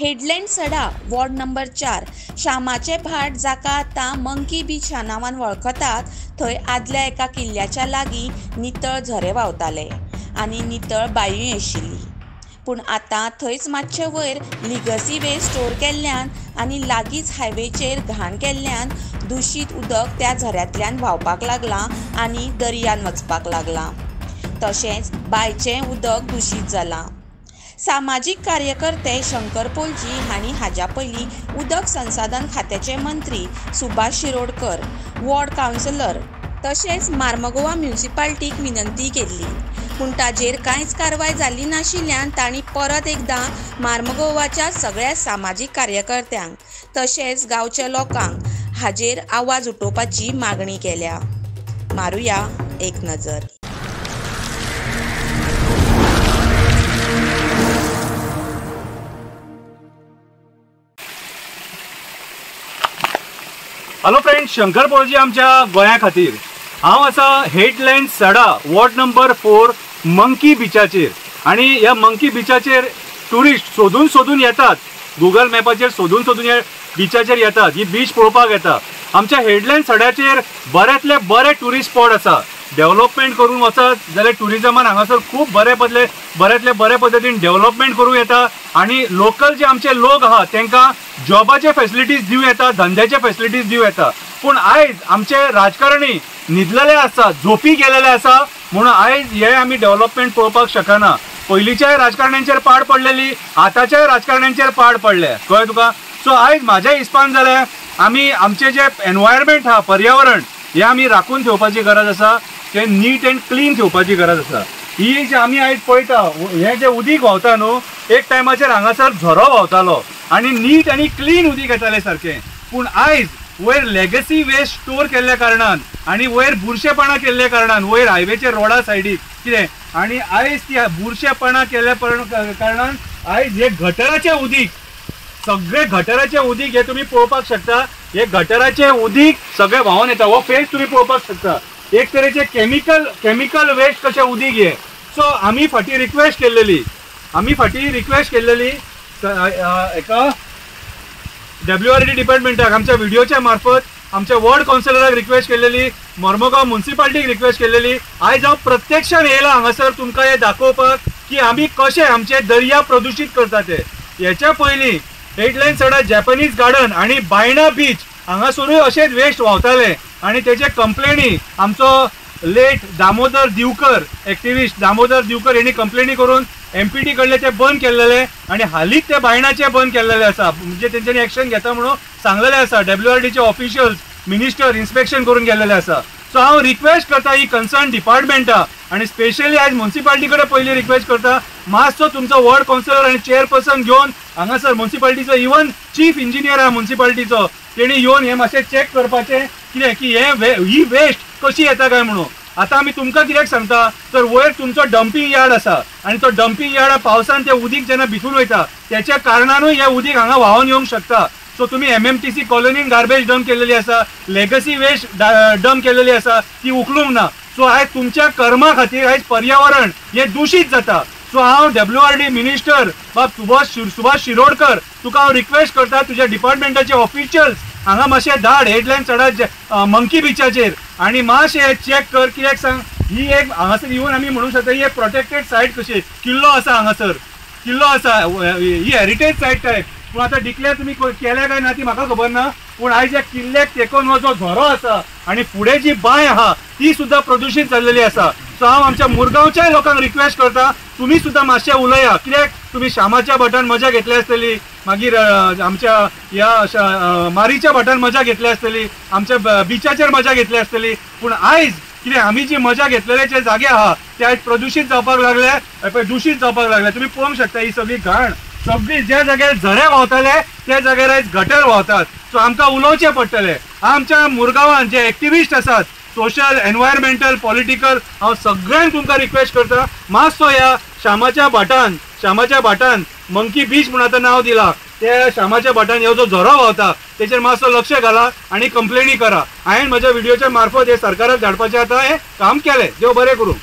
Headland सडा ward number 4 श्यामाचे भाट जाका आतां मंकी बीच ह्या नांवान वळखतात थंय आदल्या एका किल्ल्याच्या लागीं नितळ झरे व्हांवताले आनी नितळ बांयूय आशिल्ली। पूण आतां थंयच मातशे वयर लिगसी वेस्ट स्टोर केल्ल्यान आनी लागींच हायवेचेर घाण केल्ल्यान दुशीत उदक त्या झऱ्यांतल्यान व्हांवपाक लागलां आनी दर्यान वचपाक लागलां। तशेंच बांयचें उदक दुशीत जालां। सामाजीक कार्यकर्ते शंकर पोलजी हांणी हाज्या पयलीं उदक संसाधन खात्याचे मंत्री सुभाष शिरोडकर, वॉर्ड कावन्सिलर तशेंच मार्मगोवा म्युनिसिपालिटीक विनंती केल्ली, पूण ताजेर कांयच कारवाय जाल्ली नाशिल्ल्यान तांणी परत एकदां मार्मगोवाच्या सगळ्या सामाजीक कार्यकर्त्यांक तशेंच गांवच्या लोकांक हाजेर आवाज उठोवपाची मागणी केल्या। मारुया एक नजर। हॅलो फ्रेंड्स, शंकर पोलजी आमच्या गोंया खातीर। हांव आसा हेडलँड सडा वॉर्ड नंबर 4 मंकी बीचाचेर आनी ह्या मंकी बीचाचेर टुरिस्ट सोदून सोदून येतात। गुगल मॅपाचेर सोदून सोदून ह्या बीचाचेर येतात, ही बीच पळोवपाक येता। आमच्या हेडलँड सड्याचेर बऱ्यांतले बरे टुरिस्ट स्पॉट आसा। डेव्हलपमेंट करून वचत जाल्यार टुरिजमान हांगासर खूब बऱ्यांतले बरे पद्दतीन डेव्हलपमेंट करूं येता आनी लोकल जे आमचे लोक आहा तांकां जॉबाचे फॅसिलिटीज दिवं येता, धंद्याचे फॅसिलिटीज दिवं येता। पूण आयज आमचे राजकारणी न्हिदलेले आसा, झोपी गेलेले आसा, म्हणून आयज हे आमी डेव्हलपमेंट पळोवपाक शकना। पयलींच्याय राजकारण्यांचेर पाड पडलेली, आतांच्याय राजकारण्यांचेर पाड पडले, कळ्ळें तुका। सो आयज म्हाज्या हिसपान जाल्यार आमी आमचे जे एनवायरमेंट आहा, पर्यावरण, हे आमी राखून ठेवपाची गरज आसा, ते नीट एंड क्लीन ठेवपाची गरज आसा। ही जे आमी आयज पळयता, हे जे उदीक व्हांवता न्हू, एक टायमाचेर हांगासर झरो व्हांवतालो आनी नीट आनी क्लीन उदीक येतालें सारकें। पूण आयज वयर लेगसी वेस्ट स्टोर केल्ल्या कारणान आनी वयर बुरशेपणां केल्ल्या कारणान, वयर हायवेचेर रोडा सायडीक कितें, आनी आयज ती बुरशेपणां केल्ल्या कारणान आयज हे गटराचें उदीक, सगळे गटराचें उदीक हे तुमी पळोवपाक शकता। हे गटराचें उदीक सगळें व्हांवून येता, हो फेस तुमी पळोवपाक शकता। एक तरेचे केमिकल वेस्ट कशें उदीक हे। सो आमी फाटीं रिक्वेस्ट केल्लेली एका WRD डिपार्टमेंटाक, आमच्या व्हिडिओच्या मार्फत आमच्या वॉर्ड कावन्सिलराक रिक्वेस्ट केल्लेली, मोर्मुगांव म्युनिसिपालिटीक रिक्वेस्ट केल्लेली। आयज हांव प्रत्यक्षान येयला हांगासर तुमकां हे दाखोवपाक की आमी कशें आमचे दर्या प्रदूशीत करता ते। हेच्या पयलीं हेडलँड सडा जॅपनीज गार्डन आनी बायणा बीच हांगासरूय अशेंच वेस्ट व्हांवताले आनी तेचे कंप्लेनी आमचो लेट दामोदर दिवकर, एक्टिविस्ट दामोदर दिवकर हेणी कंप्लेनी करून MPT कडले ते बंद केल्लेले आनी हालींच ते बायणाचे बंद केल्लेले आसा, म्हणजे तेंच्यांनी एक्शन घेता म्हणून सांगलेले आसा। WRDचे ऑफिशियल्स, मिनिस्टर इन्स्पेक्शन करून गेल्लेले आसा। सो हांव रिक्वेस्ट करता ही कन्सर्न डिपार्टमेंटा आनी स्पेशली आयज म्युनिसिपालिटी कडेन पयली रिक्वेस्ट करता, मातसो तुमचो वॉर्ड कावन्सिलर आनी चेअरपर्सन घेवन हांगासर म्युनिसिपालिटीचो, इवन चीफ इंजिनियर आहा म्युनिसिपालिटीचो, तेणी येवन हे मातशें चॅक करपाचें कितें की ही वेस्ट कशी येता काय म्हणून। आतां आमी तुमकां कित्याक सांगता, तर वयर तुमचो डंपिंग यार्ड आसा आनी तो डंपिंग यार्ड पावसान तें उदीक जेन्ना भितून वयता त्याच्या कारणानूय हें उदीक हांगा व्हांवून येवंक शकता। सो तुमी MMTC कॉलनीन गार्बेज डंप केलेली आसा, लेगसी वेस्ट डंप केलेली आसा, ती उखलूंक ना। सो आयज तुमच्या कर्मा खातीर आयज पर्यावरण हें दूशीत जाता। सो हांव WRD मिनिस्टर बाब सुभाष शिरोडकर तुका हांव रिक्वेस्ट करता, तुज्या डिपार्टमेंटाचे ऑफिशियल्स हांगा मातशें धाड हेडलँड सडा मंकी बीचाचेर आनी मातशें चॅक कर। कित्याक सांग, ही एक हांगासर येवन आमी म्हणूंक शकता ही एक प्रोटेक्टेड सायट कशी, किल्लो आसा हांगासर, किल्लो आसा, ही हेरिटेज सायट टायप। पूण आतां डिक्लेअर तुमी केल्या काय ना ती म्हाका खबर ना, पूण आयज ह्या किल्ल्याक तेकोन हो जो झरो आसा आनी फुडें जी बांय आहा ती सुद्दां प्रदूशीत जाल्लेली आसा। सो हांव आमच्या मुरगांवच्या लोकांक रिक्वेस्ट करता, तुमी सुद्दां मातशें उलया। कित्याक तुमी श्यामाच्या भटान मजा घेतली आसतली, मागीर आमच्या ह्या मारीच्या भटान मजा घेतली आसतली, आमच्या बिचाचेर मजा घेतली आसतली, पूण आयज कितें आमी जी मजा घेतलेले जे जागे आहा ते आयज प्रदूशीत जावपाक लागले, दूशीत जावपाक लागले। तुमी पळोवंक शकता ही सगळी घाण, सगळी ज्या जाग्यार झरे व्हांवताले त्या जाग्यार आयज गटर व्हांवतात। सो आमकां उलोवचें पडटलें। आमच्या मुरगांवान जे एक्टिविस्ट आसात, सोशल, एनवायरमेंटल, पॉलिटिकल, हांव सगळ्यांक तुमकां रिक्वेस्ट करता, मातसो ह्या श्यामाच्या भाटान मंकी बीच म्हणून आतां नांव दिलां, त्या श्यामाच्या भाटान ह्यो जो झरो व्हांवता तेचेर मातसो लक्ष घाला आनी कंप्लेनी करा। हांवें म्हज्या व्हिडिओच्या मार्फत हे सरकाराक धाडपाचें आतां हें काम केलें। देव बरें करूं।